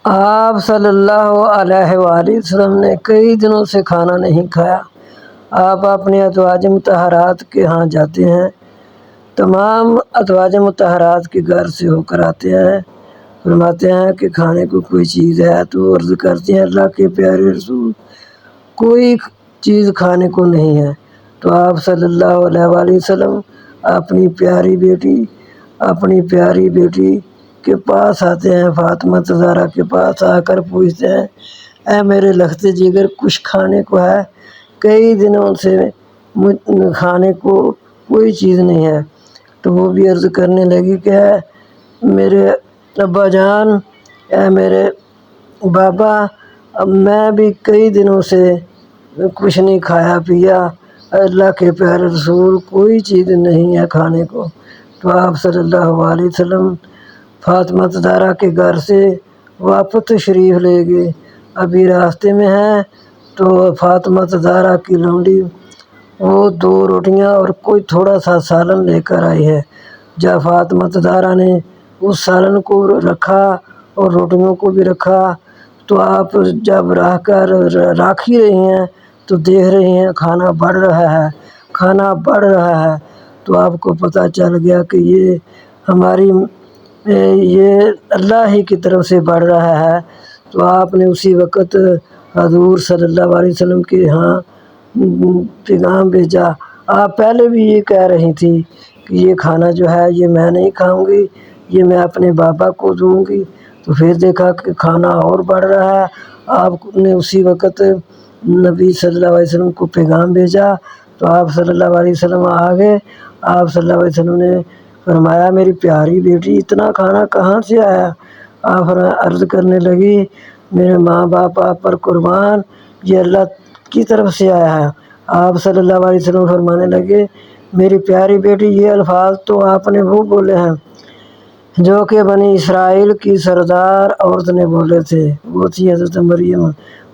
آپ صلی اللہ علیہ وآلہ وسلم نے کئی دنوں سے کھانا نہیں کھایا۔ آپ اپنے ازواج مطہرات کے ہاں جاتے ہیں، تمام ازواج مطہرات کے گھر سے ہو کر آتے ہیں، فرماتے ہیں کہ کھانے کو کوئی چیز ہے تو عرض کرتے ہیں اللہ کے پیارے رسول کوئی چیز کھانے کو نہیں ہے، تو آپ صلی اللہ علیہ وآلہ وسلم اپنی پیاری بیٹی کے پاس آتے ہیں، فاطمہ زہرا کے پاس آ کر پوچھتے ہیں اے میرے لخت جگر کچھ کھانے کو ہے؟ کئی دنوں سے کھانے کو کوئی چیز نہیں ہے۔ تو وہ بھی عرض کرنے لگی کہ اے میرے ابا جان، اے میرے بابا، میں بھی کئی دنوں سے کچھ نہیں کھایا پیا، اللہ کے پیارے رسول کوئی چیز نہیں ہے کھانے کو۔ تو آپ صلی اللہ علیہ وسلم فاطمہ زہرا کے گھر سے واپس تشریف لے گئے۔ ابھی راستے میں ہیں تو فاطمہ زہرا کی لونڈی وہ 2 روٹیاں اور کوئی تھوڑا سا سالن لے کر آئی ہے۔ جب فاطمہ زہرا نے اس سالن کو رکھا اور روٹیوں کو بھی رکھا تو آپ جب رکھ ہی رہی ہیں تو دیکھ رہی ہیں کھانا بڑھ رہا ہے تو آپ کو پتہ چل گیا کہ یہ اللہ ہی کی طرف سے بڑھ رہا ہے۔ تو آپ نے اسی وقت حضور صلی اللہ علیہ وسلم کے ہاں پیغام بھیجا۔ آپ پہلے بھی یہ کہہ رہی تھی کہ یہ کھانا جو ہے یہ میں نہیں کھاؤں گی، یہ میں اپنے بابا کو دوں گی، تو پھر دیکھا کہ کھانا اور بڑھ رہا ہے۔ آپ نے اسی وقت نبی صلی اللہ علیہ وسلم کو پیغام بھیجا تو آپ صلی اللہ علیہ وسلم آ گئے۔ آپ صلی اللہ علیہ وسلم نے فرمایا میری پیاری بیٹی اتنا کھانا کہاں سے آیا؟ آپ عرض کرنے لگی میرے ماں باپ آپ پر قربان، یہ اللہ کی طرف سے آیا ہے۔ آپ صلی اللہ علیہ وسلم فرمانے لگے میری پیاری بیٹی یہ الفاظ تو آپ نے وہ بولے ہیں جو کہ بنی اسرائیل کی سردار عورت نے بولے تھے، وہ تھی حضرت مریم۔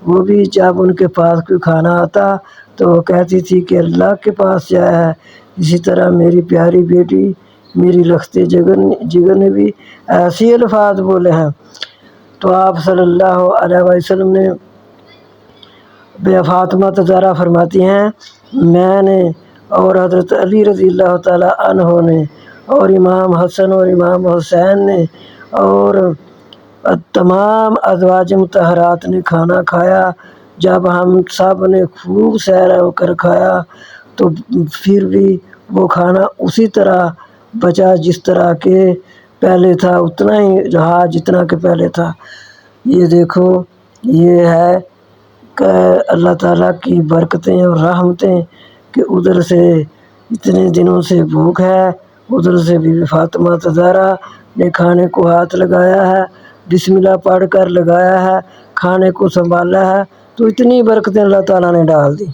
وہ بھی جب ان کے پاس کوئی کھانا آتا تو وہ کہتی تھی کہ اللہ کے پاس سے آیا ہے۔ اسی طرح میری پیاری بیٹی میری لخت جگر نے بھی ایسے الفاظ بولے ہیں۔ تو آپ صلی اللہ علیہ وسلم نے فاطمہ زہرا فرماتی ہیں میں نے اور حضرت علی رضی اللہ تعالیٰ عنہ نے اور امام حسن اور امام حسین نے اور تمام ازواج مطہرات نے کھانا کھایا۔ جب ہم سب نے خوب سیر ہو کر کھایا تو پھر بھی وہ کھانا اسی طرح بچا جس طرح کہ پہلے تھا، اتنا ہی رہا جتنا کہ پہلے تھا۔ یہ دیکھو یہ ہے کہ اللہ تعالیٰ کی برکتیں اور رحمتیں کہ ادھر سے اتنے دنوں سے بھوک ہے، ادھر سے بھی فاطمہ زہرا نے کھانے کو ہاتھ لگایا ہے، بسم اللہ پڑھ کر لگایا ہے، کھانے کو سنبھالا ہے، تو اتنی برکتیں اللہ تعالیٰ نے ڈال دی۔